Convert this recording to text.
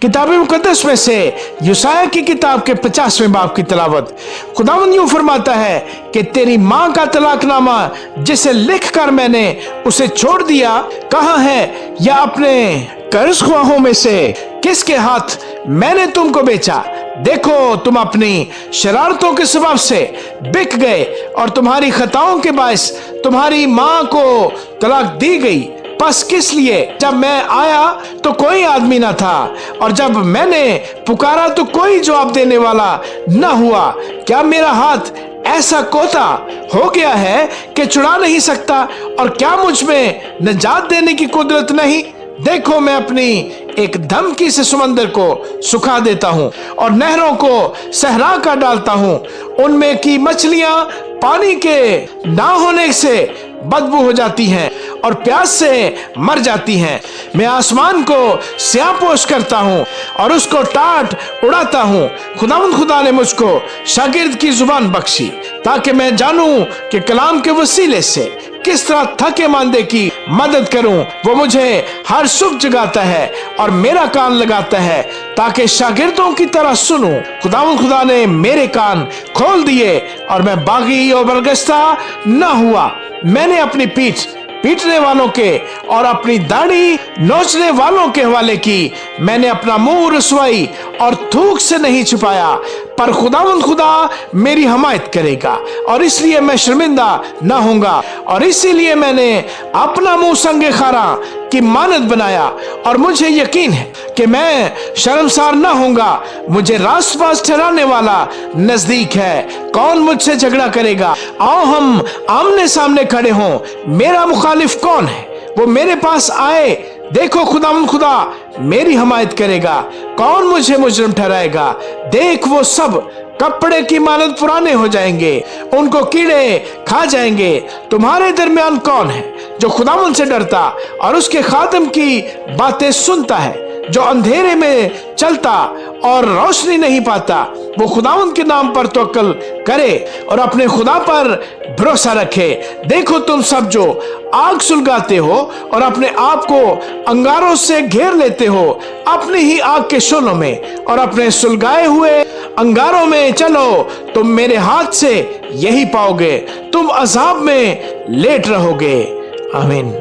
किताब मुकद्दस में से यूसाया की किताब के 50वें बाब की तिलावत। खुदावंद यूं फरमाता है कि तेरी माँ का तलाकनामा जिसे लिख कर मैंने उसे छोड़ दिया कहाँ है, या अपने कर्ज ख्वाहों में से किसके हाथ मैंने तुमको बेचा। देखो तुम अपनी शरारतों के सबब से बिक गए और तुम्हारी खताओं के बायस तुम्हारी माँ को तलाक दी गई। बस किस लिए, जब मैं आया तो कोई आदमी न था और जब मैंने पुकारा तो कोई जवाब देने वाला न हुआ। क्या मेरा हाथ ऐसा कोता हो गया है कि छुड़ा नहीं सकता, और क्या मुझ में निजात देने की कुदरत नहीं। देखो मैं अपनी एक धमकी से समंदर को सुखा देता हूँ और नहरों को सहरा कर डालता हूँ। उनमें की मछलियां पानी के ना होने से बदबू हो जाती हैं और प्यास से मर जाती हैं। मैं आसमान को स्याहपोश करता हूँ और उसको टाट उड़ाता हूँ। खुदावंद खुदा ने मुझको शागिर्द की जुबान बख्शी ताकि मैं जानूं कि कलाम के वसीले से किस तरह थके मांदे की मदद करूं। वो मुझे हर सुख जगाता है और मेरा कान लगाता है ताकि शागिर्दों की तरह सुनूं। खुदावंद खुदा ने मेरे कान खोल दिए और मैं बागी और बरगश्ता न हुआ। मैंने अपनी पीठ पीटने वालों के और अपनी दाढ़ी नोचने वालों के हवाले की। मैंने अपना मुंह रुसवाई और थूक से नहीं छुपाया, पर खुदावंद खुदा मेरी हमायत करेगा और इसलिए मैं शर्मिंदा न होऊंगा। और इसीलिए मैंने अपना मुंह संगे खारा की मानद बनाया और मुझे यकीन है कि मैं शर्मसार न होऊंगा। मुझे रास्तबाज ठहराने वाला नजदीक है। कौन मुझसे झगड़ा करेगा? आओ हम आमने सामने खड़े हों। मेरा मुखालिफ कौन है? वो मेरे पास आए। देखो खुदावंद खुदा मेरी हमायत करेगा। कौन मुझे मुजरिम ठहराएगा? देख वो सब कपड़े की मानद पुराने हो जाएंगे, उनको कीड़े खा जाएंगे। तुम्हारे दरमियान कौन है जो खुदावंद से डरता और उसके खादम की बातें सुनता है, जो अंधेरे में चलता और रोशनी नहीं पाता? वो खुदावंद के नाम पर तवक्कुल करे और अपने खुदा पर भरोसा रखे। देखो तुम सब जो आग सुलगाते हो और अपने आप को अंगारों से घेर लेते हो अपनी ही आग के शोलों में, और अपने सुलगाए हुए अंगारों में चलो, तुम मेरे हाथ से यही पाओगे। तुम अजाब में लेट रहोगे। आमीन।